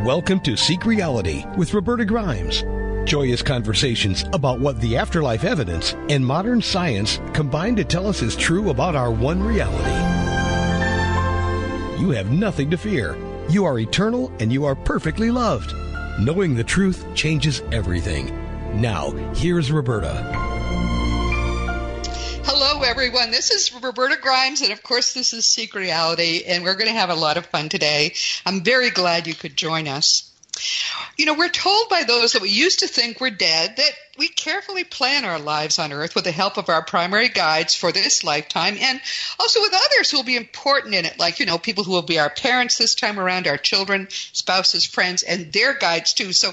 Welcome to Seek Reality with Roberta Grimes. Joyous conversations about what the afterlife evidence and modern science combine to tell us is true about our one reality. You have nothing to fear. You are eternal and you are perfectly loved. Knowing the truth changes everything. Now, here's Roberta. Hello, everyone. This is Roberta Grimes, and of course, this is Seek Reality, and we're going to have a lot of fun today. I'm very glad you could join us. You know, we're told by those that we used to think were dead that we carefully plan our lives on Earth with the help of our primary guides for this lifetime, and also with others who will be important in it, like, you know, people who will be our parents this time around, our children, spouses, friends, and their guides, too. So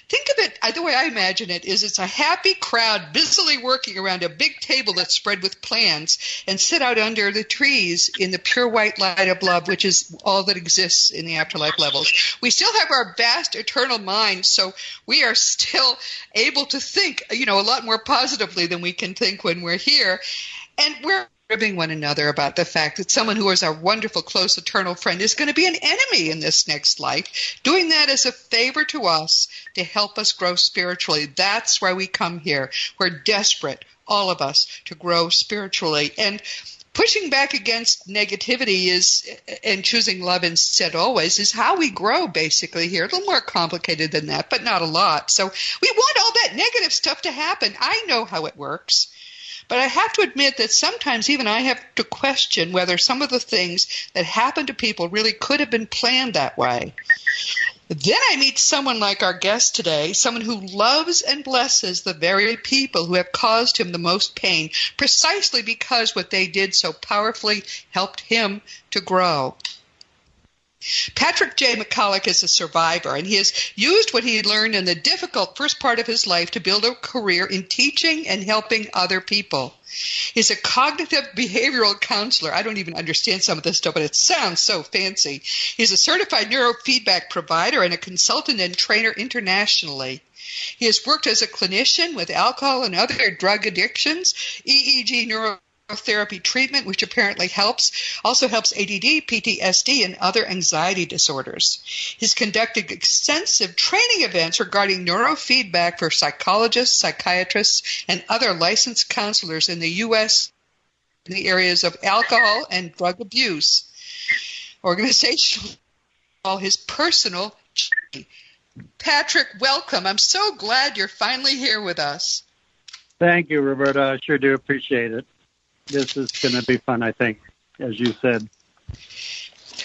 think of it, the way I imagine it, is it's a happy crowd busily working around a big table that's spread with plans and sit out under the trees in the pure white light of love, which is all that exists in the afterlife levels. We still have our vast eternal mind, so we are still able to think, you know, a lot more positively than we can think when we're here. And we're ribbing one another about the fact that someone who is our wonderful, close, eternal friend is going to be an enemy in this next life, doing that as a favor to us to help us grow spiritually. That's why we come here. We're desperate, all of us, to grow spiritually. And pushing back against negativity and choosing love instead always is how we grow, basically, here. A little more complicated than that, but not a lot. So we want all that negative stuff to happen. I know how it works. But I have to admit that sometimes even I have to question whether some of the things that happen to people really could have been planned that way. Then I meet someone like our guest today, someone who loves and blesses the very people who have caused him the most pain, precisely because what they did so powerfully helped him to grow. Patrick J. McKallick is a survivor, and he has used what he learned in the difficult first part of his life to build a career in teaching and helping other people. He's a cognitive behavioral counselor. I don't even understand some of this stuff, but it sounds so fancy. He's a certified neurofeedback provider and a consultant and trainer internationally. He has worked as a clinician with alcohol and other drug addictions, EEG neurotherapy treatment, which apparently also helps ADD, PTSD, and other anxiety disorders. He's conducted extensive training events regarding neurofeedback for psychologists, psychiatrists, and other licensed counselors in the U.S. in the areas of alcohol and drug abuse. Organizational, all his personal journey. Patrick, welcome. I'm so glad you're finally here with us. Thank you, Roberta. I sure do appreciate it. This is going to be fun, I think, as you said.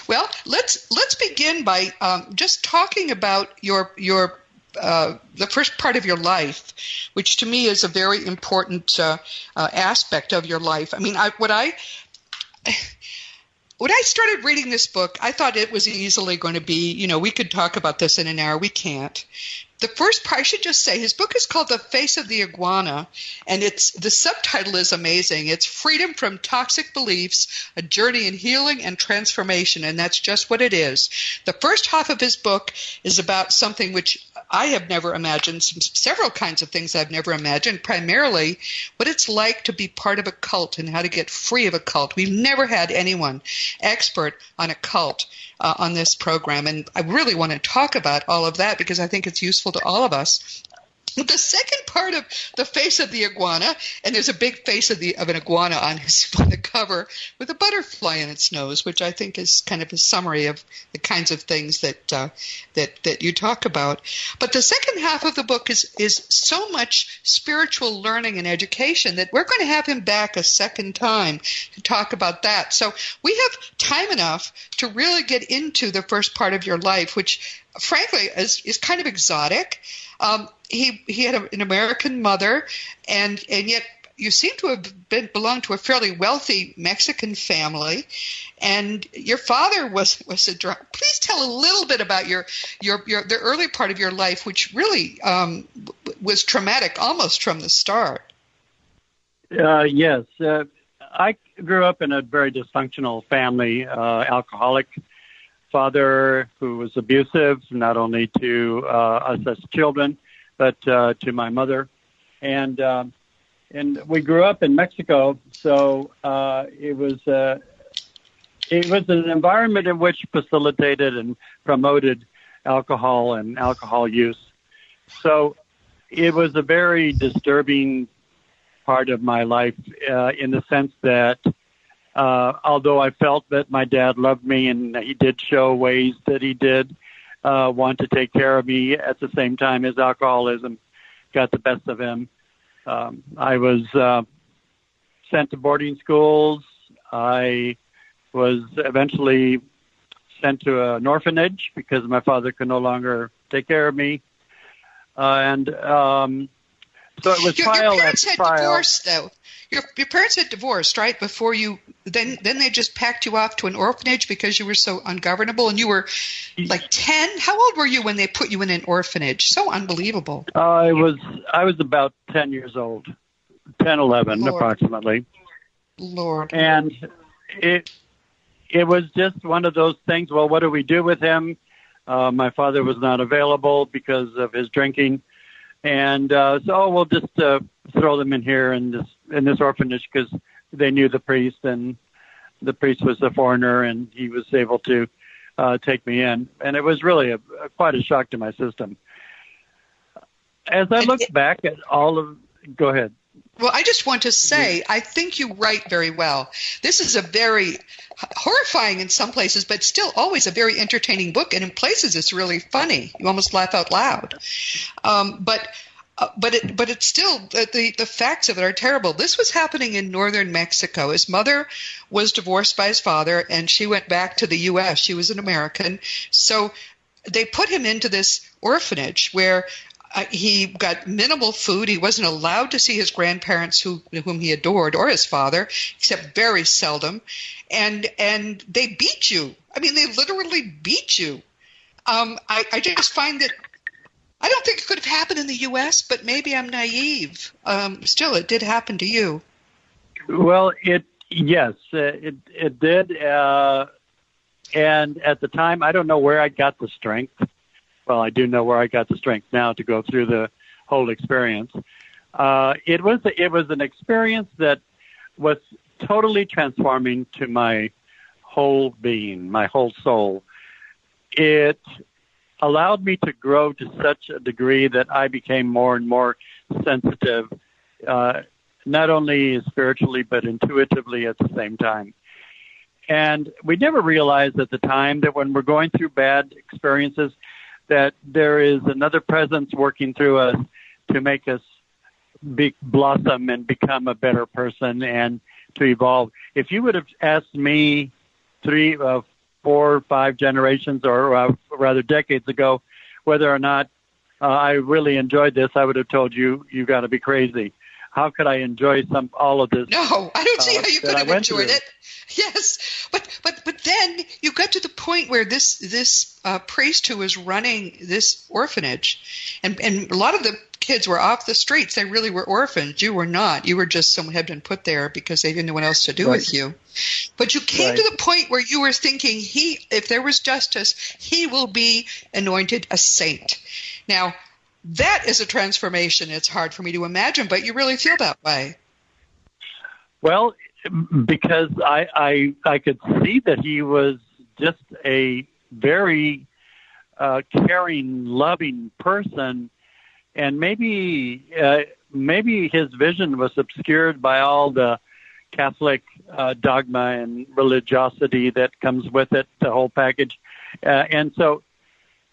Well, let's begin by just talking about your the first part of your life, which to me is a very important aspect of your life. I mean, when I started reading this book, I thought it was easily going to be, you know, we could talk about this in an hour. We can't. The first part, I should just say, his book is called The Face of the Iguana, and the subtitle is amazing. It's Freedom from Toxic Beliefs, A Journey in Healing and Transformation, and that's just what it is. The first half of his book is about something which I have never imagined, several kinds of things I've never imagined, primarily what it's like to be part of a cult and how to get free of a cult. We've never had anyone expert on a cult on this program, and I really want to talk about all of that because I think it's useful to all of us. The second part of The Face of the Iguana, and there's a big face of an iguana on the cover with a butterfly in its nose, which I think is kind of a summary of the kinds of things that you talk about. But the second half of the book is so much spiritual learning and education that we're going to have him back a second time to talk about that. So we have time enough to really get into the first part of your life, which frankly is kind of exotic. He had an American mother, and yet you seem to have belonged to a fairly wealthy Mexican family, and your father was a drunk. Please tell a little bit about the early part of your life, which really was traumatic almost from the start. Yes. I grew up in a very dysfunctional family, alcoholic father who was abusive, not only to us as children, but to my mother. And we grew up in Mexico, so it was an environment in which facilitated and promoted alcohol and alcohol use. So it was a very disturbing part of my life in the sense that although I felt that my dad loved me and he did show ways that he did want to take care of me, at the same time his alcoholism got the best of him. I was sent to boarding schools. I was eventually sent to an orphanage because my father could no longer take care of me. So it was trial after trial. Your parents had divorced, though. Your parents had divorced, right? Before you, then they just packed you off to an orphanage because you were so ungovernable, and you were like 10. How old were you when they put you in an orphanage? So unbelievable. I was about 10 years old, 10, 11, Lord. Approximately. Lord. And it was just one of those things. Well, what do we do with him? My father was not available because of his drinking. And so we'll just throw them in here in this orphanage because they knew the priest, and the priest was a foreigner, and he was able to take me in. And it was really quite a shock to my system. As I look back at all of, go ahead. Well, I just want to say, I think you write very well. This is a very horrifying in some places, but still always a very entertaining book. And in places, it's really funny. You almost laugh out loud. But it's still, the facts of it are terrible. This was happening in northern Mexico. His mother was divorced by his father, and she went back to the U.S. She was an American. So they put him into this orphanage where he got minimal food. He wasn't allowed to see his grandparents, whom he adored, or his father, except very seldom. And they beat you. I mean, they literally beat you. I just find that I don't think it could have happened in the U.S., but maybe I'm naive. Still, it did happen to you. Well, yes, it did. And at the time, I don't know where I got the strength. Well, I do know where I got the strength now to go through the whole experience. It was an experience that was totally transforming to my whole being, my whole soul. It allowed me to grow to such a degree that I became more and more sensitive, not only spiritually but intuitively at the same time. And we never realized at the time that when we're going through bad experiences, that there is another presence working through us to make us blossom and become a better person and to evolve. If you would have asked me 3, 4, or 5 generations, or rather decades ago, whether or not I really enjoyed this, I would have told you, you got to be crazy. How could I enjoy all of this? No, I don't see how you could have enjoyed it. Yes, but then you got to the point where this priest who was running this orphanage, and a lot of the kids were off the streets. They really were orphans. You were not. You were just someone had been put there because they didn't know what else to do with you. But you came to the point where you were thinking, if there was justice, he will be anointed a saint. Now, that is a transformation. It's hard for me to imagine, but you really feel that way. Well, because I could see that he was just a very caring, loving person, and maybe his vision was obscured by all the Catholic dogma and religiosity that comes with it, the whole package. And so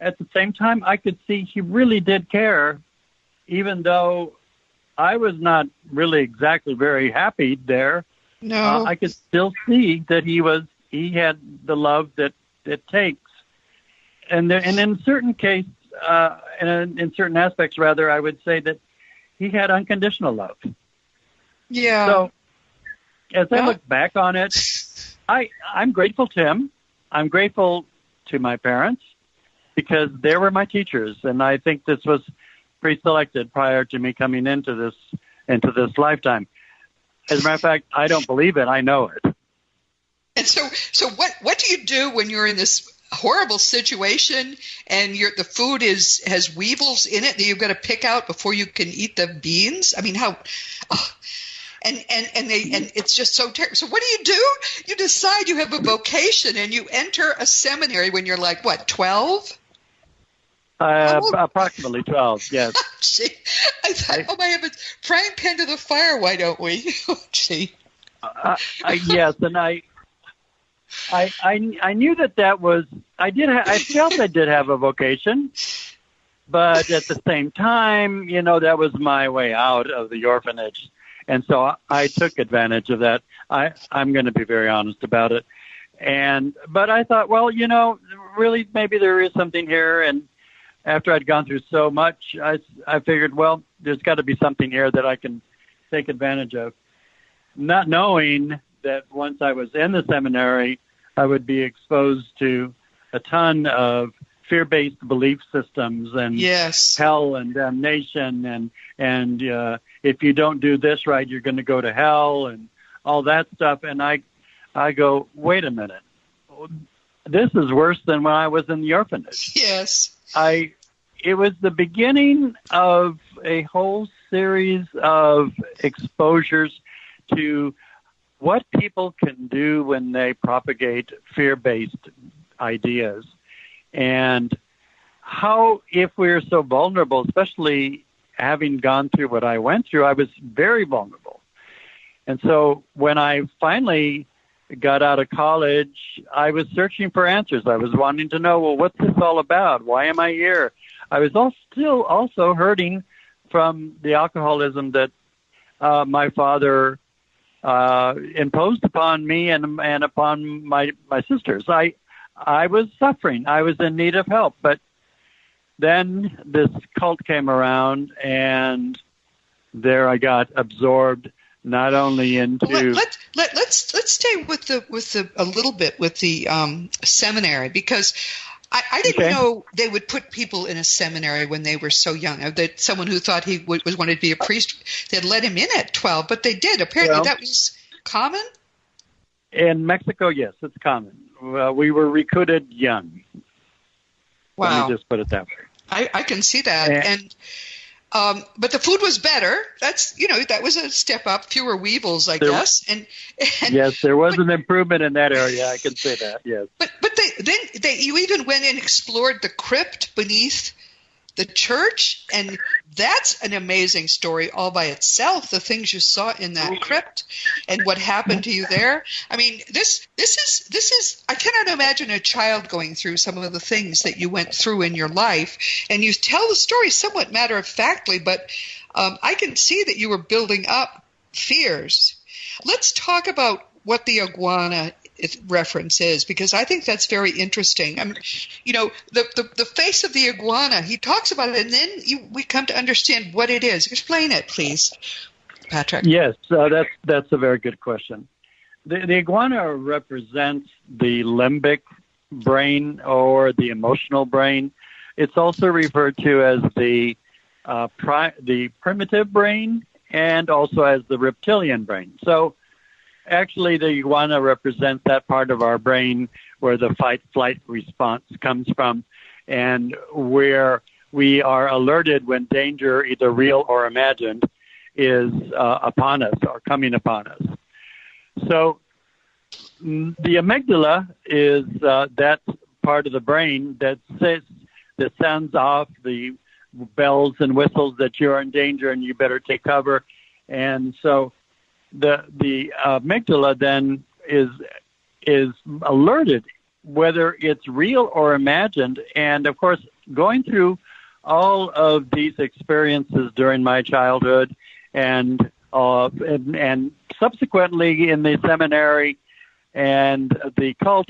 at the same time, I could see he really did care, even though I was not really exactly very happy there. No, I could still see that he had the love that it takes, and in certain case, in certain aspects, rather, I would say that he had unconditional love. Yeah. So, as I look back on it, I'm grateful to him. I'm grateful to my parents because they were my teachers, and I think this was pre-selected prior to me coming into this lifetime. As a matter of fact, I don't believe it. I know it. And so what do you do when you're in this horrible situation and the food has weevils in it that you've got to pick out before you can eat the beans? I mean, how? Oh, and it's just so terrible. So what do? You decide you have a vocation and you enter a seminary when you're like, what, 12? Approximately 12, yes. Gee, I thought, oh my heavens, frying pan to the fire, why don't we? Gee. Yes, and I knew that was, I felt I did have a vocation, but at the same time, that was my way out of the orphanage. And so I took advantage of that. I'm going to be very honest about it. But I thought, well, really, maybe there is something here. And after I'd gone through so much, I figured, well, there's got to be something here that I can take advantage of. Not knowing that once I was in the seminary, I would be exposed to a ton of fear-based belief systems and yes. hell and damnation and if you don't do this right, you're going to go to hell and all that stuff. And I go, wait a minute. This is worse than when I was in the orphanage. Yes. It was the beginning of a whole series of exposures to what people can do when they propagate fear-based ideas. And how, if we're so vulnerable, especially having gone through what I went through, I was very vulnerable. And so when I finally got out of college, I was searching for answers. I was wanting to know, well, what's this all about? Why am I here? I was still also hurting from the alcoholism that my father imposed upon me and upon my sisters. I was suffering. I was in need of help. But then this cult came around, and there I got absorbed not only into. Let's stay with the a little bit with the seminary, because I didn't know they would put people in a seminary when they were so young. That someone who thought he wanted to be a priest, they'd let him in at 12, but they did. Apparently, that was common. In Mexico, yes, it's common. We were recruited young. Wow. Let me just put it that way. I can see that. But the food was better. That's, that was a step up. Fewer weevils, I guess. And yes, there was an improvement in that area. I can say that. Yes. But you even went and explored the crypt beneath the church, and that's an amazing story all by itself. The things you saw in that crypt and what happened to you there. I mean, this is. I cannot imagine a child going through some of the things that you went through in your life. And you tell the story somewhat matter of factly, but I can see that you were building up fears. Let's talk about what the iguana reference is, because I think that's very interesting. The face of the iguana, he talks about it, and then we come to understand what it is. Explain it, please, Patrick. Yes, that's a very good question. The iguana represents the limbic brain or the emotional brain. It's also referred to as the primitive brain and also as the reptilian brain. So actually, the iguana represents that part of our brain where the fight-flight response comes from and where we are alerted when danger, either real or imagined, is upon us or coming upon us. So the amygdala is that part of the brain that sends off the bells and whistles that you're in danger and you better take cover. And so the amygdala then is alerted whether it's real or imagined. And of course, going through all of these experiences during my childhood and subsequently in the seminary and the cult,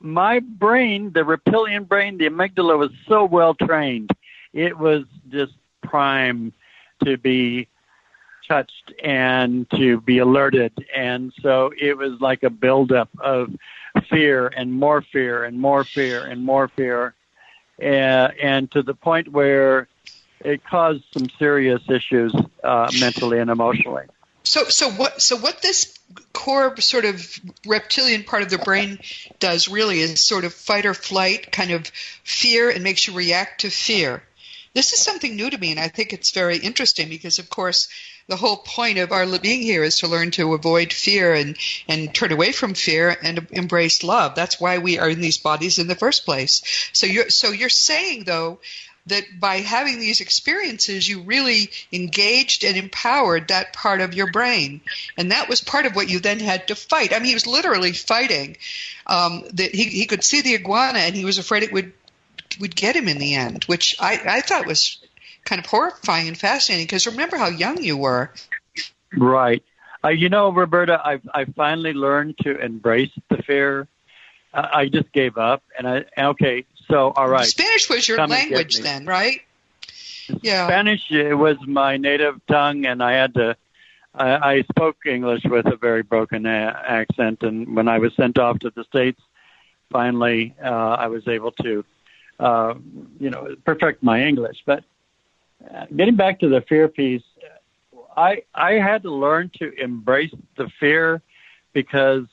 my brain, the reptilian brain, the amygdala was so well trained. It was just prime to be touched and to be alerted. And so it was like a buildup of fear and more fear and more fear and more fear. And to the point where it caused some serious issues mentally and emotionally. So what this core sort of reptilian part of the brain does really is sort of fight or flight, kind of fear, and makes you react to fear. This is something new to me, and I think it's very interesting because, of course, the whole point of our being here is to learn to avoid fear and turn away from fear and embrace love. That's why we are in these bodies in the first place. So you're saying, though, that by having these experiences, you really engaged and empowered that part of your brain. And that was part of what you then had to fight. I mean, he was literally fighting. He could see the iguana, and he was afraid it would get him in the end, which I thought was kind of horrifying and fascinating, because remember how young you were. Right. Roberta, I finally learned to embrace the fear. I just gave up, okay, so all right. Spanish was your language then, right? Yeah. Spanish was my native tongue, and I spoke English with a very broken accent, and when I was sent off to the States, finally I was able to perfect my English. But getting back to the fear piece, I had to learn to embrace the fear, because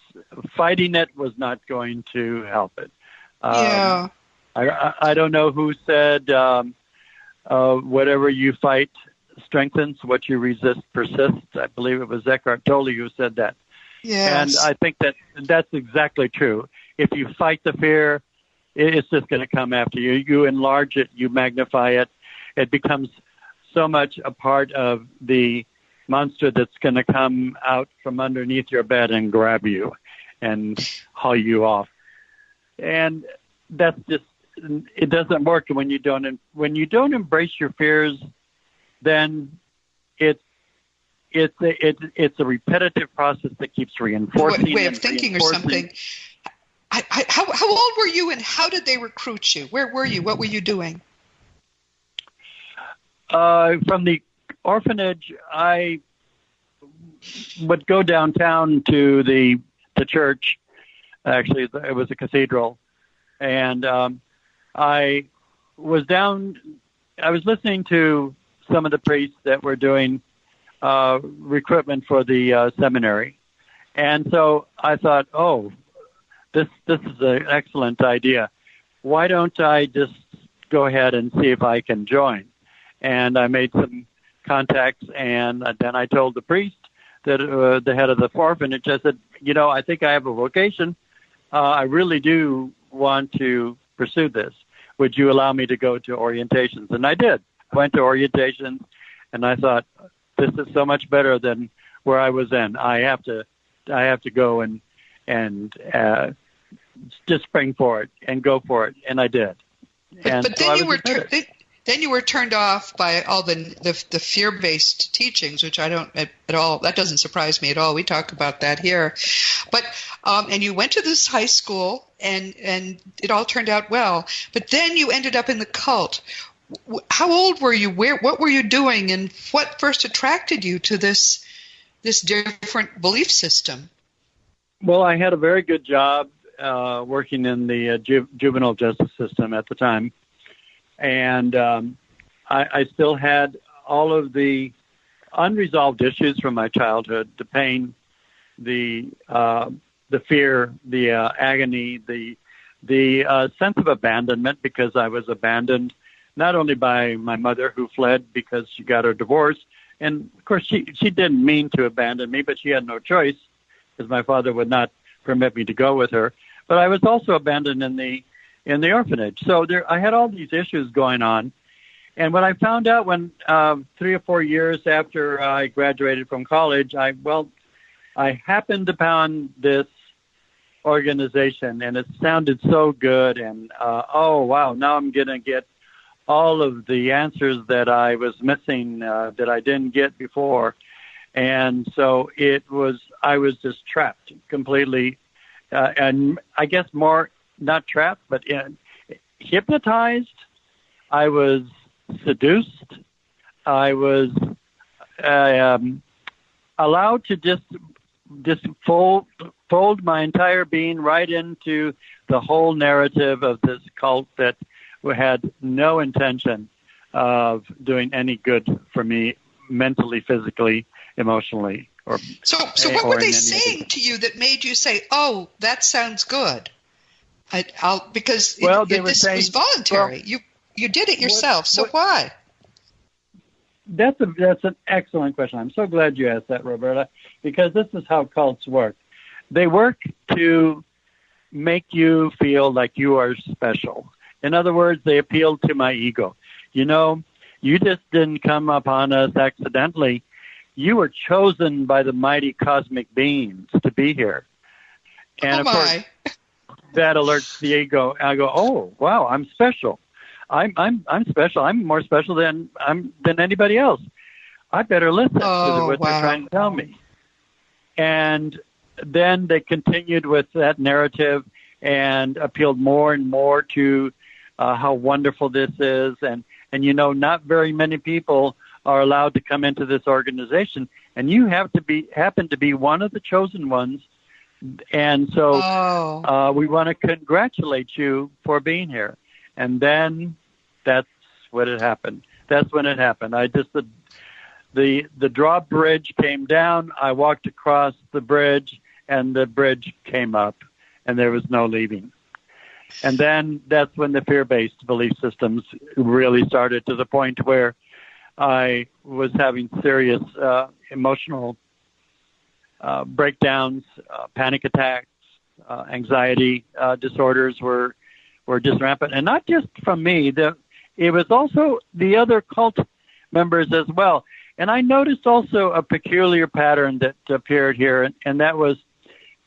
fighting it was not going to help it. Yeah. I don't know who said whatever you fight strengthens, what you resist persists. I believe it was Eckhart Tolle who said that. Yes. And I think that's exactly true. If you fight the fear, it's just going to come after you. You enlarge it, you magnify it. It becomes so much a part of the monster that's going to come out from underneath your bed and grab you and haul you off. And that's just, it doesn't work when you don't embrace your fears. Then it's a repetitive process that keeps reinforcing. Way of thinking or something. How old were you, and how did they recruit you? Where were you? What were you doing? From the orphanage, I would go downtown to the church. Actually, it was a cathedral, and I was listening to some of the priests that were doing recruitment for the seminary, and so I thought, this is an excellent idea. Why don't I just go ahead and see if I can join? And I made some contacts, and then I told the priest, that the head of the orphanage, I said, I think I have a vocation. I really do want to pursue this. Would you allow me to go to orientations? And I did. I went to orientations, and I thought, this is so much better than where I was in. I have to go and just spring for it and go for it, and I did. But then you were turned off by all the fear-based teachings, which I don't at all. That doesn't surprise me at all. We talk about that here, but and you went to this high school, and it all turned out well. But then you ended up in the cult. How old were you? What were you doing? And what first attracted you to this different belief system? Well, I had a very good job working in the juvenile justice system at the time. And I still had all of the unresolved issues from my childhood: the pain, the fear, the agony, the sense of abandonment, because I was abandoned not only by my mother, who fled because she got her divorce, and of course she didn't mean to abandon me, but she had no choice because my father would not permit me to go with her. But I was also abandoned in the orphanage. So I had all these issues going on. And what I found out when 3 or 4 years after I graduated from college, I happened upon this organization, and it sounded so good. And, wow, now I'm going to get all of the answers that I was missing that I didn't get before. And so I was just trapped completely. And I guess more, not trapped, but hypnotized. I was seduced. I was allowed to just fold my entire being right into the whole narrative of this cult that had no intention of doing any good for me mentally, physically, emotionally. So what were they saying to you that made you say, "Oh, that sounds good"? Because this was voluntary. You did it yourself. So why? That's an excellent question. I'm so glad you asked that, Roberta, because this is how cults work. They work to make you feel like you are special. In other words, they appeal to my ego. You know, you just didn't come upon us accidentally. You were chosen by the mighty cosmic beings to be here. And of course, that alerts the ego. I go, oh, wow, I'm special. I'm special. I'm more special than anybody else. I better listen to what they're trying to tell me. And then they continued with that narrative and appealed more and more to how wonderful this is. And you know, not very many people are allowed to come into this organization, and you happen to be one of the chosen ones. And so we want to congratulate you for being here. And then that's what it happened. That's when it happened. The drawbridge came down. I walked across the bridge, and the bridge came up, and there was no leaving. And then that's when the fear-based belief systems really started, to the point where I was having serious emotional breakdowns, panic attacks, anxiety disorders were just rampant. And not just from me. It was also the other cult members as well. And I noticed also a peculiar pattern that appeared here, and that was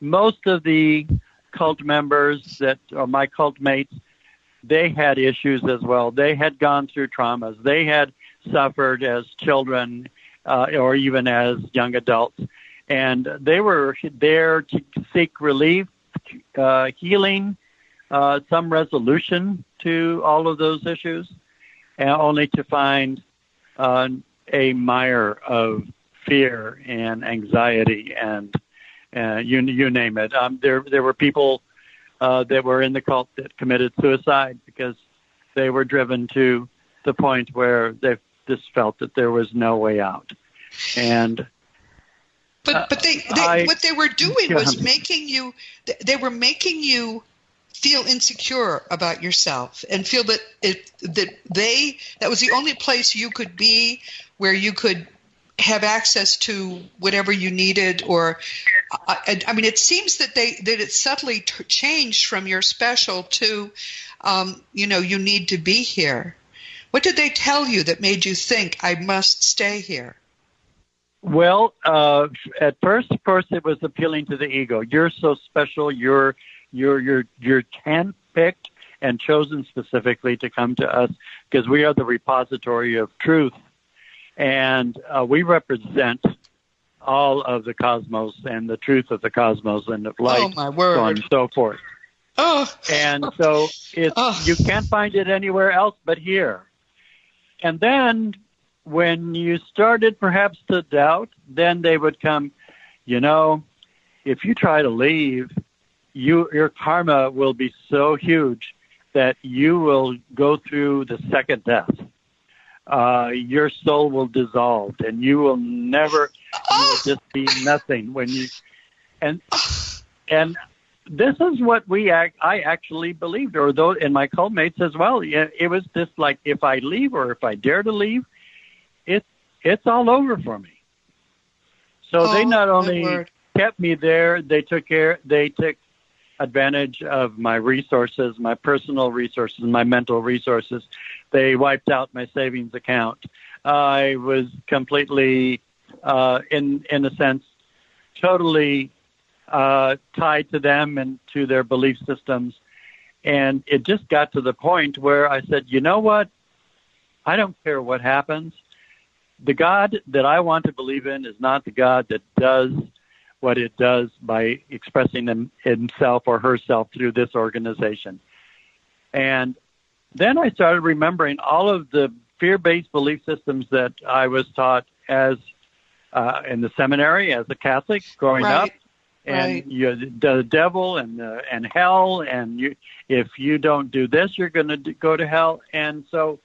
most of the cult members my cult mates, they had issues as well. They had gone through traumas. They had suffered as children or even as young adults. And they were there to seek relief, healing, some resolution to all of those issues, and only to find a mire of fear and anxiety and you name it. There were people that were in the cult that committed suicide because they were driven to the point where they just felt that there was no way out. And but what they were doing was making you feel insecure about yourself and feel that that was the only place you could be where you could have access to whatever you needed. Or I mean, it seems that it subtly changed from you're special to you need to be here. What did they tell you that made you think I must stay here? Well, at first, of course, it was appealing to the ego. You're so special. You're handpicked and chosen specifically to come to us because we are the repository of truth, and we represent all of the cosmos and the truth of the cosmos and of light, so on and so forth. And so you can't find it anywhere else but here. And then when you started perhaps to doubt, then they would come, if you try to leave, your karma will be so huge that you will go through the second death. Your soul will dissolve, and you will never, you will just be nothing when you, and this is what I actually believed, or though, and my cult mates as well. It was just like, if I leave or if I dare to leave, it's all over for me. So they not only kept me there, they took advantage of my resources, my personal resources, my mental resources. They wiped out my savings account. I was completely, in a sense, totally tied to them and to their belief systems. And it just got to the point where I said, you know what? I don't care what happens. The God that I want to believe in is not the God that does what it does by expressing himself or herself through this organization. And then I started remembering all of the fear-based belief systems that I was taught as in the seminary as a Catholic growing up. And the devil and hell, and if you don't do this, you're going to go to hell. And so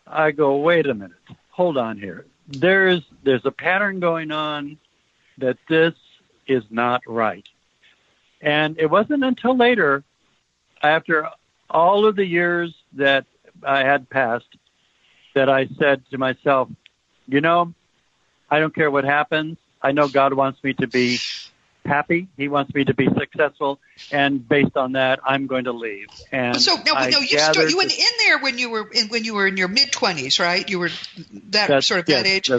I go, wait a minute, hold on here. There's a pattern going on that this is not right. And it wasn't until later, after all of the years that I had passed that I said to myself, you know, I don't care what happens. I know God wants me to be happy. He wants me to be successful, and based on that, I'm going to leave. And so you went in there when you were in your mid-20s, right? You were that age.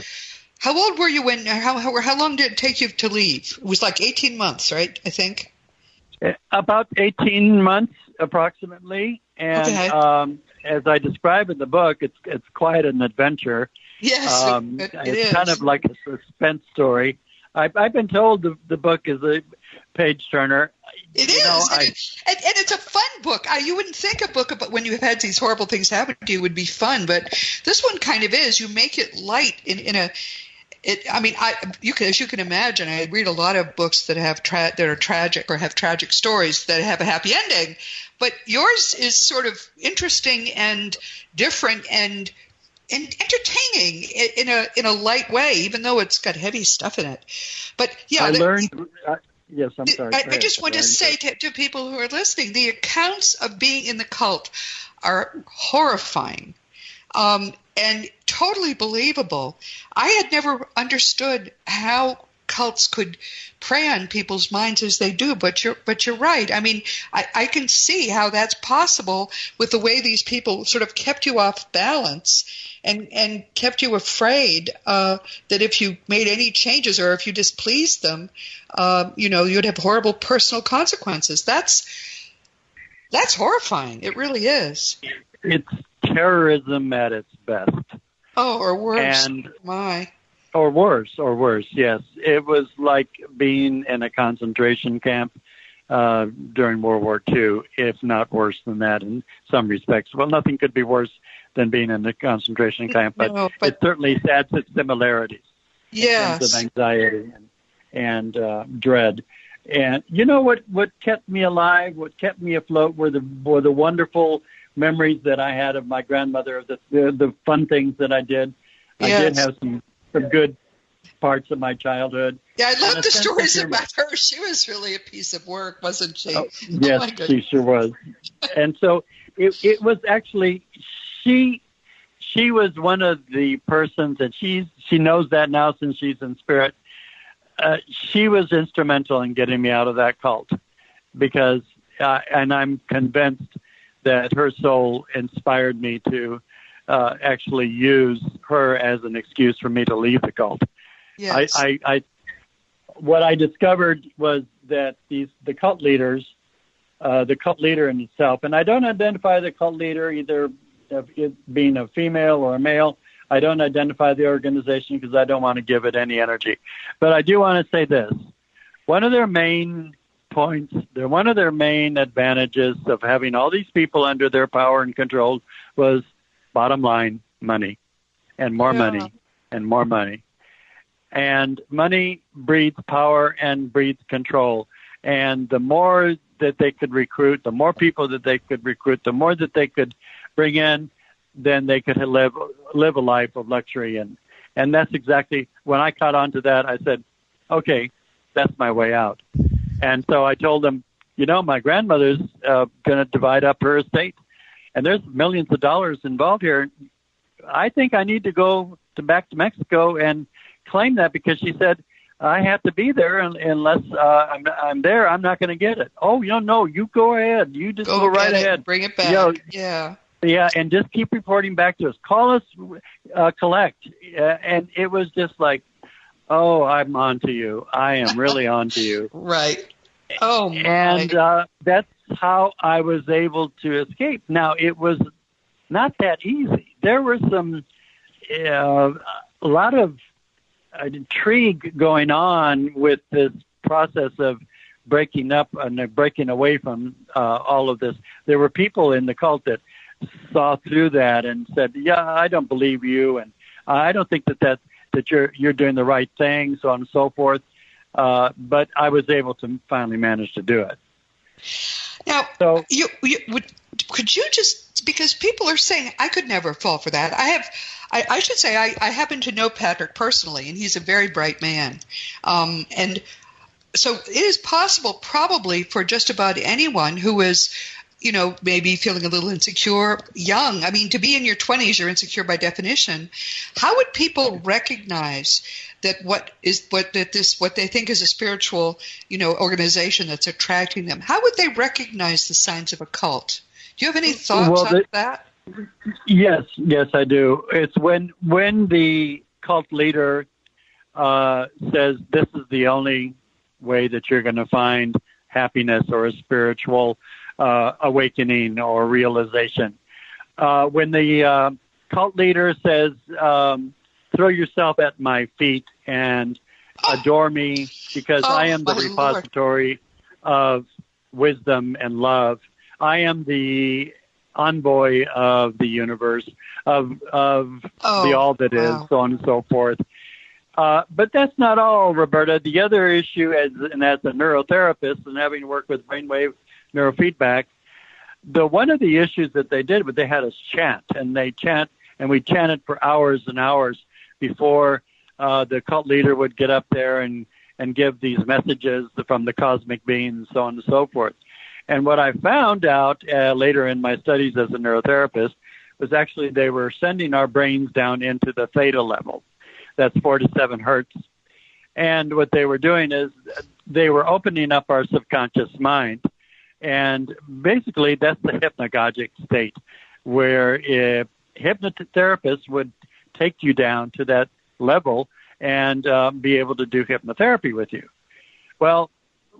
How old were you when? How long did it take you to leave? It was like 18 months, right? I think. About 18 months, approximately. And as I describe in the book, it's quite an adventure. Yes, it is. Kind of like a suspense story. I've been told the book is a page turner. It is, and it's a fun book. You wouldn't think a book about when you have had these horrible things happen to you would be fun, but this one kind of is. You make it light as you can imagine, I read a lot of books that that are tragic or have tragic stories that have a happy ending, but yours is sort of interesting and different and entertaining in a light way, even though it's got heavy stuff in it. But yeah, yes, I'm sorry. I just want to say to people who are listening, the accounts of being in the cult are horrifying. And totally believable. I had never understood how cults could prey on people's minds as they do, but you're right. I mean, I can see how that's possible with the way these people sort of kept you off balance and kept you afraid that if you made any changes or if you displeased them, you'd have horrible personal consequences. That's horrifying. It really is. It's terrorism at its best. Oh, or worse. Or worse, yes. It was like being in a concentration camp during World War II, if not worse than that in some respects. Well, nothing could be worse than being in a concentration camp, but it certainly has its similarities in terms of anxiety and dread. And you know what kept me alive, what kept me afloat were the wonderful memories that I had of my grandmother, of the fun things that I did. Yes. I did have some good parts of my childhood. Yeah, I love the stories about her. She was really a piece of work, wasn't she? Yes, she sure was. And so it was actually, she was one of the persons, and she knows that now since she's in spirit. She was instrumental in getting me out of that cult because, and I'm convinced that her soul inspired me to actually use her as an excuse for me to leave the cult. Yes. What I discovered was that the cult leaders, the cult leader in itself, and I don't identify the cult leader either being a female or a male. I don't identify the organization because I don't want to give it any energy. But I do want to say this. One of their main advantages of having all these people under their power and control was, bottom line, money and more money and more money. And money breeds power and breeds control. And the more that they could recruit, the more people that they could recruit, the more that they could bring in, then they could live a life of luxury. And that's exactly, when I caught on to that, I said, okay, that's my way out. And so I told them, my grandmother's going to divide up her estate, and there's millions of dollars involved here. I think I need to go back to Mexico and claim that, because she said, I have to be there unless I'm there. I'm not going to get it. Oh, no, you go ahead. You just go right ahead. Bring it back. Yeah, and just keep reporting back to us. Call us, collect. And it was just like, oh, I'm on to you. I am really on to you. Right. Oh, my. And that's how I was able to escape. Now, it was not that easy. There were a lot of intrigue going on with this process of breaking up and breaking away from all of this. There were people in the cult that saw through that and said, yeah, I don't believe you, and I don't think that you're doing the right thing, so on and so forth. But I was able to finally manage to do it. Now, could you just, because people are saying I could never fall for that. I should say I happen to know Patrick personally, and he's a very bright man. And so it is possible probably for just about anyone who is maybe feeling a little insecure, young. I mean, to be in your 20s, you're insecure by definition. How would people recognize that what they think is a spiritual, organization that's attracting them? How would they recognize the signs of a cult? Do you have any thoughts on that? Yes, I do. It's when the cult leader says this is the only way that you're going to find happiness or a spiritual awakening or realization. When the cult leader says, throw yourself at my feet and adore me because I am the repository of wisdom and love. I am the envoy of the universe, of the all that is, so on and so forth. But that's not all, Roberta. The other issue, as a neurotherapist and having worked with brainwave neurofeedback, one of the issues that they did was they had us chant, and we chanted for hours and hours before the cult leader would get up there and give these messages from the cosmic beings, so on and so forth. And what I found out later in my studies as a neurotherapist was actually they were sending our brains down into the theta level. That's 4 to 7 hertz. And what they were doing is they were opening up our subconscious mind. And basically that's the hypnagogic state where a hypnotherapist would take you down to that level and be able to do hypnotherapy with you. Well,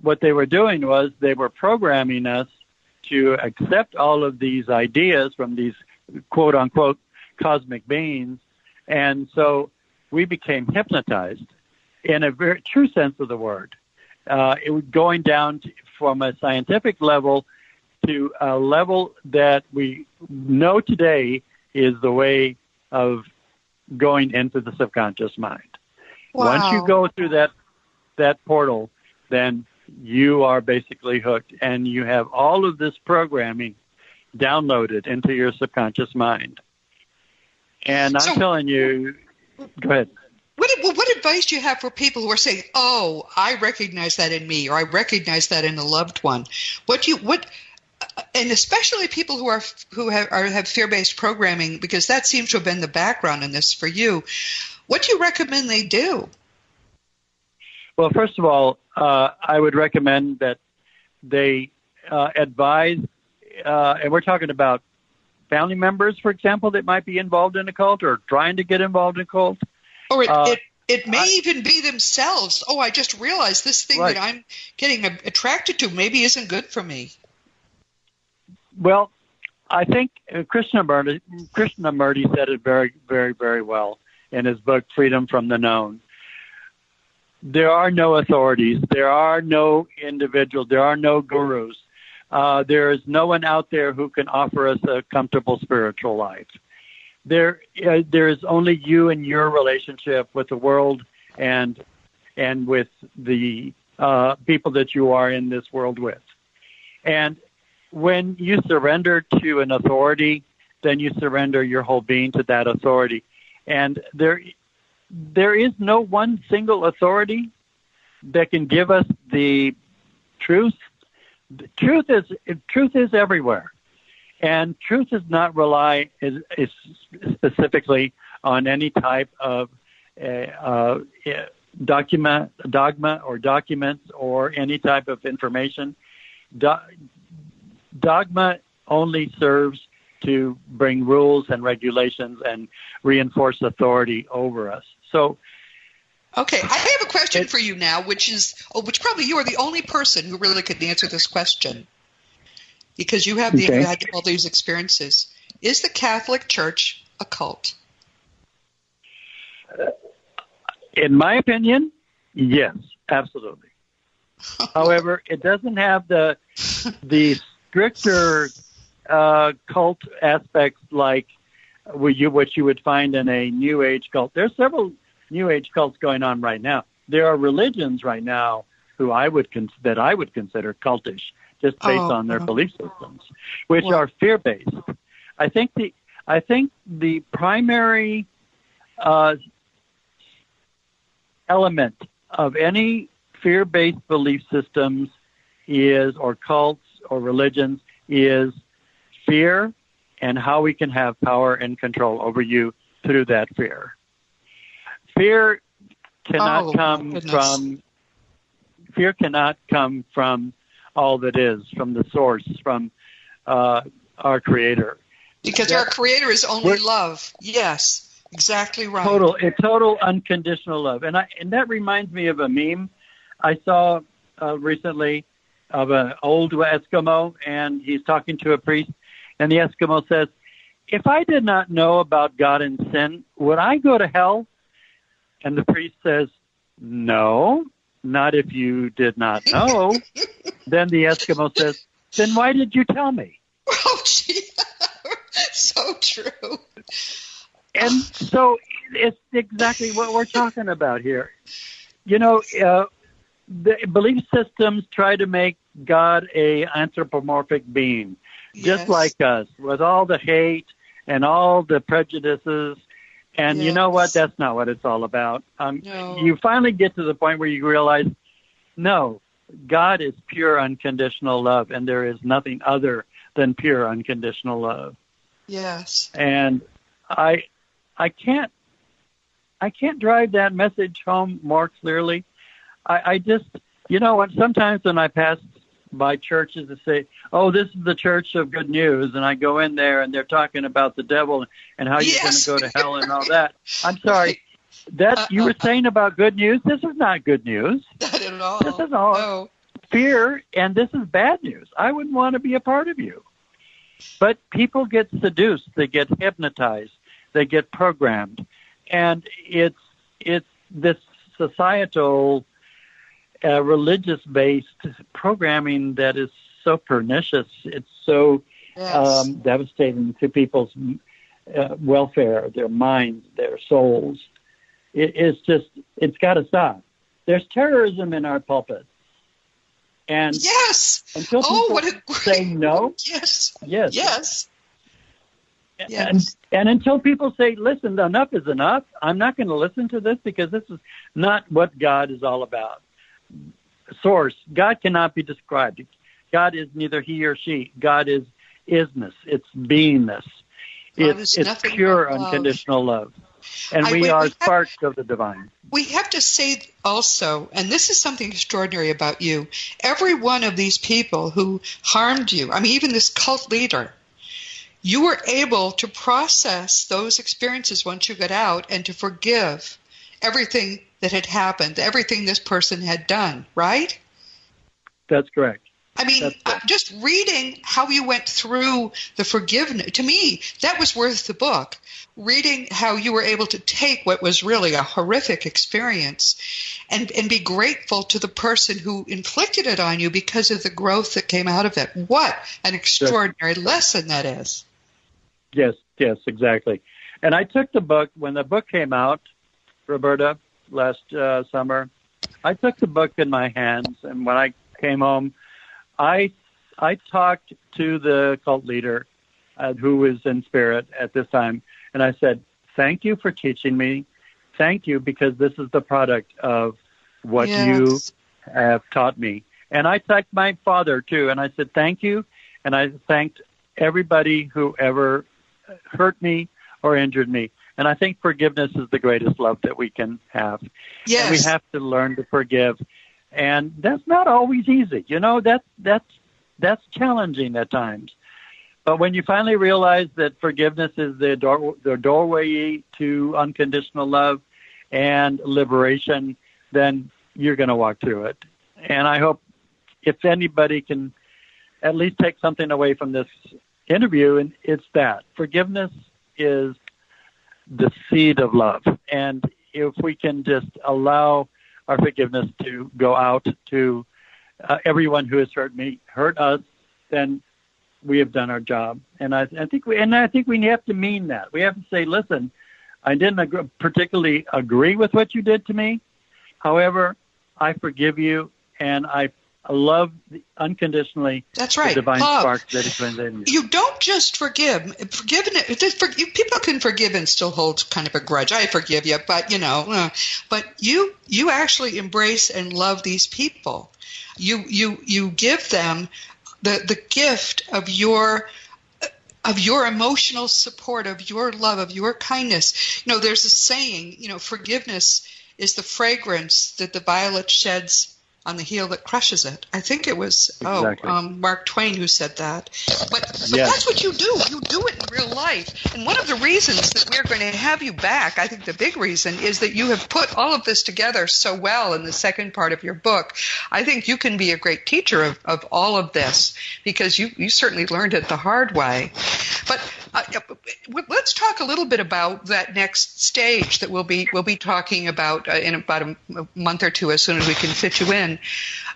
what they were doing was they were programming us to accept all of these ideas from these quote-unquote cosmic beings. And so we became hypnotized in a very true sense of the word. It was going down from a scientific level to a level that we know today is the way of going into the subconscious mind. Wow. Once you go through that portal, then you are basically hooked, and you have all of this programming downloaded into your subconscious mind. And I'm telling you, go ahead. What advice do you have for people who are saying, "Oh, I recognize that in me," or "I recognize that in a loved one"? And especially people who have fear-based programming, because that seems to have been the background in this for you. What do you recommend they do? Well, first of all, I would recommend that they advise, and we're talking about family members, for example, that might be involved in a cult or trying to get involved in a cult. Or it may even be themselves. Oh, I just realized this thing that I'm getting attracted to maybe isn't good for me. Well, I think Krishnamurti said it very, very, very well in his book, Freedom from the Known. There are no authorities. There are no individuals. There are no gurus. There is no one out there who can offer us a comfortable spiritual life. There is only you and your relationship with the world and with the people that you are in this world with. And when you surrender to an authority, then you surrender your whole being to that authority. And there is no one single authority that can give us the truth. Truth is everywhere. And truth does not rely is specifically on any type of dogma or documents or any type of information. Dogma only serves to bring rules and regulations and reinforce authority over us. So, okay, I have a question for you now, which probably you are the only person who really could answer this question, because you have had all these experiences. Is the Catholic Church a cult? In my opinion, yes, absolutely. However, it doesn't have the stricter cult aspects like what you would find in a New Age cult. There's several New Age cults going on right now. There are religions right now that I would consider cultish, just based on their belief systems, which are fear-based. I think the primary element of any fear-based belief systems or cults or religions is fear and how we can have power and control over you through that fear. Fear cannot come from all that is, from the source, from our Creator. Because our Creator is only love. Yes, exactly right. Total unconditional love. And that reminds me of a meme I saw recently of an old Eskimo, and he's talking to a priest, and the Eskimo says, "If I did not know about God and sin, would I go to hell?" And the priest says, "No, not if you did not know." Then the Eskimo says, "Then why did you tell me?" Oh, gee. So true. And so it's exactly what we're talking about here. The belief systems try to make God a anthropomorphic being, just like us, with all the hate and all the prejudices. And you know what? That's not what it's all about. No. You finally get to the point where you realize, no, God is pure unconditional love, and there is nothing other than pure unconditional love. Yes. And I can't drive that message home more clearly. I just, sometimes when I pass by churches that say, "Oh, this is the church of good news," and I go in there and they're talking about the devil and how you're going to go to hell and all that. I'm sorry. That you were saying about good news, this is not good news. Not at all. This is all fear, and this is bad news. I wouldn't want to be a part of you. But people get seduced, they get hypnotized, they get programmed, and it's this societal, religious-based programming that is so pernicious. It's so devastating to people's welfare, their minds, their souls. It's got to stop. There's terrorism in our pulpits. And until people say no, and until people say, "Listen, enough is enough. I'm not going to listen to this because this is not what God is all about." Source, God cannot be described. God is neither he or she. God is isness. It's beingness. It's pure unconditional love. And we are sparks of the divine. We have to say also, and this is something extraordinary about you, every one of these people who harmed you, even this cult leader, you were able to process those experiences once you got out and to forgive everything that had happened, everything this person had done, right? That's correct. Just reading how you went through the forgiveness, to me, that was worth the book. Reading how you were able to take what was really a horrific experience and be grateful to the person who inflicted it on you because of the growth that came out of it. What an extraordinary lesson that is. Yes, exactly. And I took the book, when the book came out, Roberta, last summer, I took the book in my hands, and when I came home, I talked to the cult leader who was in spirit at this time, and I said, "Thank you for teaching me. Thank you, because this is the product of what you have taught me." And I thanked my father, too, and I said, "Thank you," and I thanked everybody who ever hurt me or injured me. And I think forgiveness is the greatest love that we can have. Yes. And we have to learn to forgive. And that's not always easy. That's challenging at times. But when you finally realize that forgiveness is the doorway to unconditional love and liberation, then you're going to walk through it. And I hope if anybody can at least take something away from this interview, and it's that forgiveness is the seed of love. And if we can just allow our forgiveness to go out to everyone who has hurt us, then we have done our job. And I think we have to mean that. We have to say, "Listen, I didn't particularly agree with what you did to me. However, I forgive you, and I love unconditionally." That's right. The divine love. Spark that is within you. You don't just forgive. People can forgive and still hold kind of a grudge. I forgive you, but but you actually embrace and love these people. You give them the gift of your emotional support, of your love, of your kindness. There's a saying, forgiveness is the fragrance that the violet sheds on the heel that crushes it. I think it was Mark Twain who said that. But that's what you do. You do it in real life. And one of the reasons that we're going to have you back, I think the big reason, is that you have put all of this together so well in the second part of your book. I think you can be a great teacher of all of this, because you certainly learned it the hard way. But let's talk a little bit about that next stage that we'll be talking about in about a month or two, as soon as we can fit you in.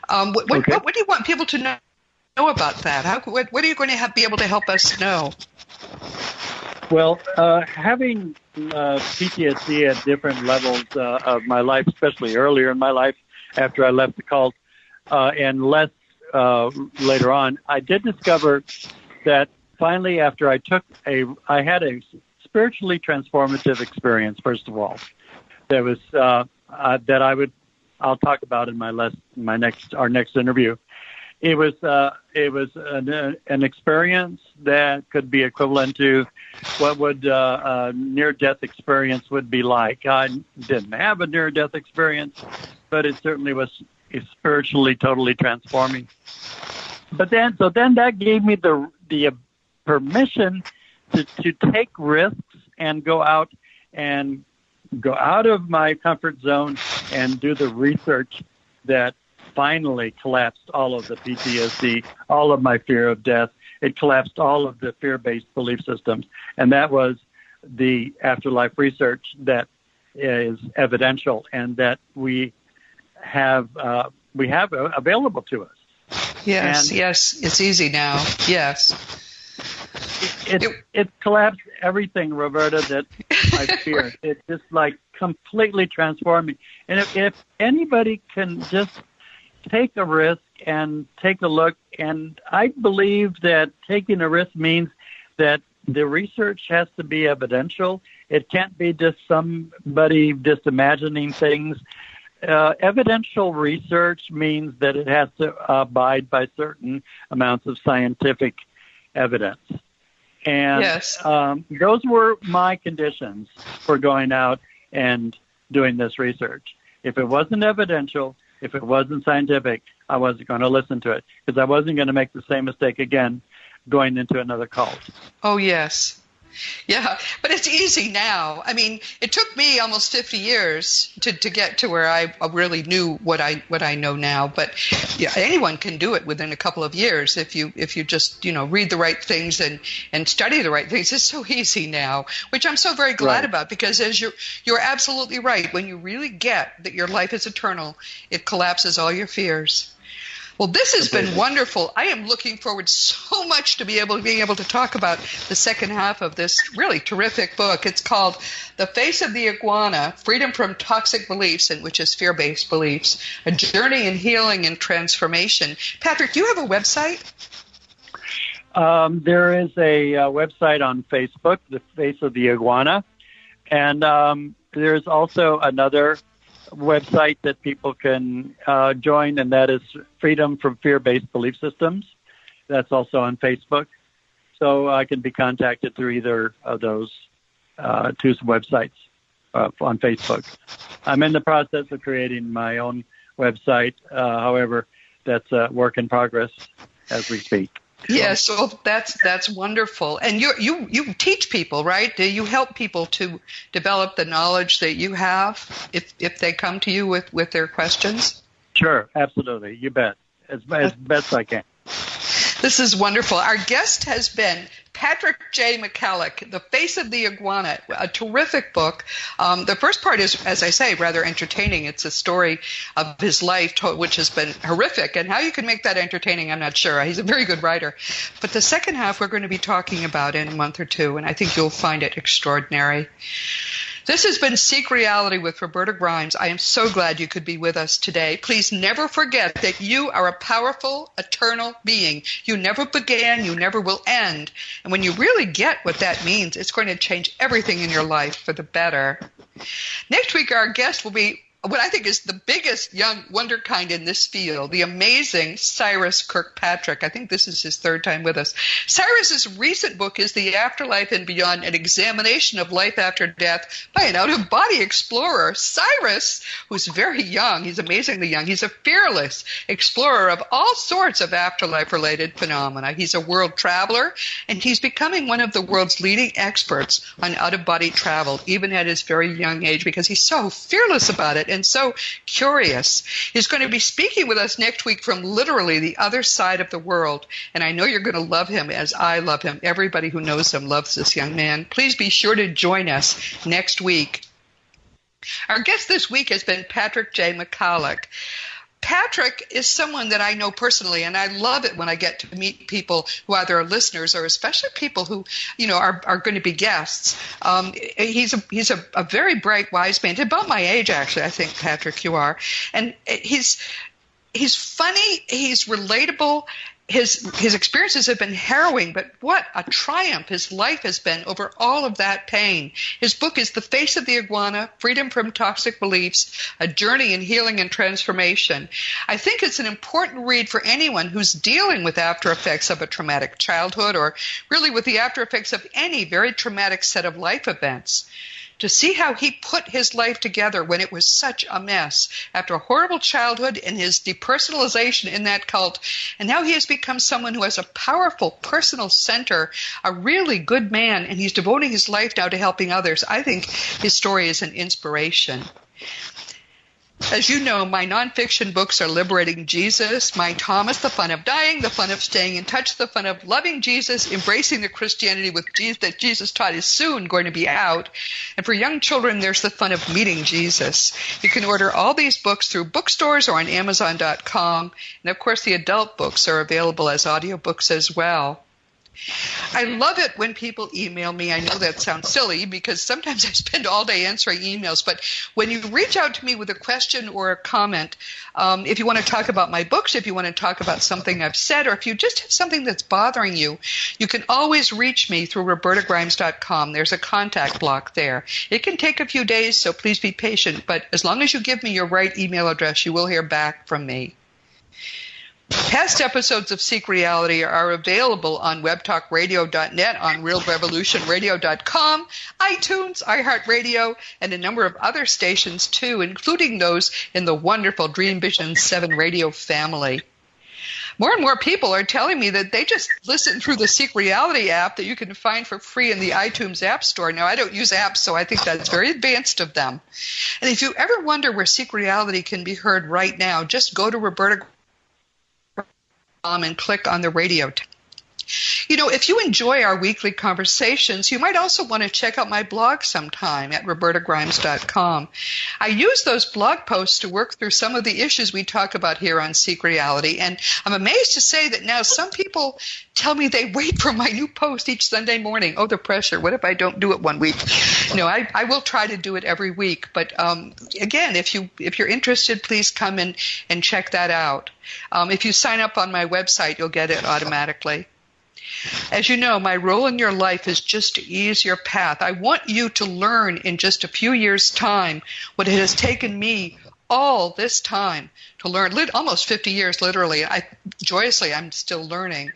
What do you want people to know about that? What are you going to be able to help us know? Well, having PTSD at different levels of my life, especially earlier in my life after I left the cult, and less later on, I did discover that finally, after I had a spiritually transformative experience. First of all, that was I'll talk about in our next interview. It was an experience that could be equivalent to what would a near-death experience would be like. I didn't have a near-death experience, but it certainly was spiritually totally transforming. But then that gave me the permission to take risks and go out of my comfort zone and do the research that finally collapsed all of the PTSD, all of my fear of death. It collapsed all of the fear-based belief systems. And that was the afterlife research that is evidential and that we have available to us. Yes, it's easy now. Yes. It collapsed everything, Roberta, that I feared. It just completely transformed me. And if anybody can just take a risk and take a look, and I believe that taking a risk means that the research has to be evidential. It can't be just somebody just imagining things. Evidential research means that it has to abide by certain amounts of scientific evidence. And those were my conditions for going out and doing this research. If it wasn't evidential, if it wasn't scientific, I wasn't going to listen to it, because I wasn't going to make the same mistake again going into another cult. Oh, yes. Yeah, but it's easy now. I mean, it took me almost 50 years to get to where I really knew what I know now. But yeah, anyone can do it within a couple of years if you just read the right things and study the right things. It's so easy now, which I'm so very glad about, because as you're absolutely right. When you really get that your life is eternal, it collapses all your fears. Well, this has been wonderful. I am looking forward so much to being able to talk about the second half of this really terrific book. It's called The Face of the Iguana, Freedom from Toxic Beliefs, and which is fear-based beliefs, a journey in healing and transformation. Patrick, do you have a website? There is a website on Facebook, The Face of the Iguana, and there's also another website that people can join, and that is Freedom from Fear-Based Belief Systems. That's also on Facebook. So I can be contacted through either of those two websites on Facebook. I'm in the process of creating my own website. However, that's a work in progress as we speak. Yes, so that's wonderful. And you teach people, right? Do you help people to develop the knowledge that you have if they come to you with their questions? Sure, absolutely. You bet. As best I can. This is wonderful. Our guest has been Patrick J. McKallick, The Face of the Iguana, a terrific book. The first part is, as I say, rather entertaining. It's a story of his life, which has been horrific. And how you can make that entertaining, I'm not sure. He's a very good writer. But the second half we're going to be talking about in a month or two, and I think you'll find it extraordinary. This has been Seek Reality with Roberta Grimes. I am so glad you could be with us today. Please never forget that you are a powerful, eternal being. You never began, you never will end. And when you really get what that means, it's going to change everything in your life for the better. Next week, our guest will be what I think is the biggest young wonderkind in this field, the amazing Cyrus Kirkpatrick. I think this is his third time with us. Cyrus's recent book is The Afterlife and Beyond, an examination of life after death by an out-of-body explorer. Cyrus, who's very young, he's amazingly young, he's a fearless explorer of all sorts of afterlife-related phenomena. He's a world traveler, and he's becoming one of the world's leading experts on out-of-body travel, even at his very young age, because he's so fearless about it and so curious. He's going to be speaking with us next week from literally the other side of the world, and I know you're going to love him as I love him. Everybody who knows him loves this young man. Please be sure to join us next week. Our guest this week has been Patrick J. McKallick. Patrick is someone that I know personally, and I love it when I get to meet people who either are listeners or especially people who, are going to be guests. He's a very bright, wise man, about my age, actually. I think, Patrick, you are, and he's funny. He's relatable. His experiences have been harrowing, but what a triumph his life has been over all of that pain. His book is The Face of the Iguana, Freedom from Toxic Beliefs, A Journey in Healing and Transformation. I think it's an important read for anyone who's dealing with after effects of a traumatic childhood, or really with the after effects of any very traumatic set of life events. To see how he put his life together when it was such a mess after a horrible childhood and his depersonalization in that cult. And now he has become someone who has a powerful personal center, a really good man, and he's devoting his life now to helping others. I think his story is an inspiration. As you know, my nonfiction books are Liberating Jesus, My Thomas, The Fun of Dying, The Fun of Staying in Touch, The Fun of Loving Jesus, Embracing the Christianity with Jesus that Jesus taught is soon going to be out. And for young children, there's The Fun of Meeting Jesus. You can order all these books through bookstores or on Amazon.com. And of course, the adult books are available as audiobooks as well. I love it when people email me. I know that sounds silly because sometimes I spend all day answering emails, but when you reach out to me with a question or a comment, if you want to talk about my books, if you want to talk about something I've said, or if you just have something that's bothering you, you can always reach me through robertagrimes.com. There's a contact block there. It can take a few days, so please be patient, but as long as you give me your right email address, you will hear back from me. Past episodes of Seek Reality are available on webtalkradio.net, on realrevolutionradio.com, iTunes, iHeartRadio, and a number of other stations too, including those in the wonderful Dream Vision 7 radio family. More and more people are telling me that they just listen through the Seek Reality app that you can find for free in the iTunes App Store. Now, I don't use apps, so I think that's very advanced of them. And if you ever wonder where Seek Reality can be heard right now, just go to Roberta and click on the radio. If you enjoy our weekly conversations, you might also want to check out my blog sometime at robertagrimes.com. I use those blog posts to work through some of the issues we talk about here on Seek Reality, and I'm amazed to say that now some people tell me they wait for my new post each Sunday morning. Oh, the pressure. What if I don't do it one week? I will try to do it every week, but again, if you're interested, please come and check that out. If you sign up on my website, you'll get it automatically. As you know, my role in your life is just to ease your path. I want you to learn in just a few years' time what it has taken me all this time to learn, almost 50 years literally. I'm still learning.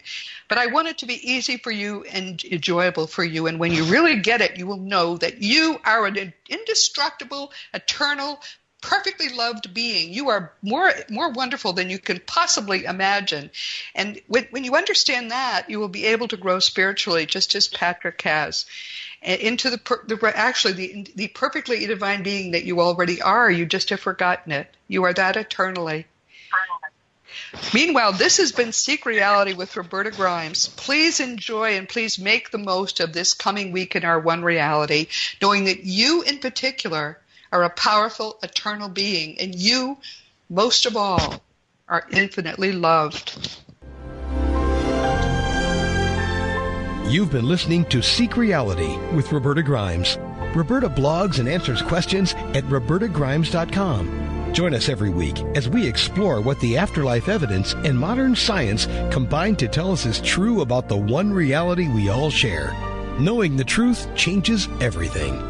But I want it to be easy for you and enjoyable for you. And when you really get it, you will know that you are an indestructible, eternal, perfectly loved being. You are more wonderful than you can possibly imagine. And when you understand that, you will be able to grow spiritually, just as Patrick has, into the perfectly divine being that you already are. You just have forgotten it. You are that eternally. Meanwhile, this has been Seek Reality with Roberta Grimes. Please enjoy and please make the most of this coming week in our one reality, knowing that you in particular are a powerful, eternal being, and you, most of all, are infinitely loved. You've been listening to Seek Reality with Roberta Grimes. Roberta blogs and answers questions at robertagrimes.com. Join us every week as we explore what the afterlife evidence and modern science combine to tell us is true about the one reality we all share. Knowing the truth changes everything.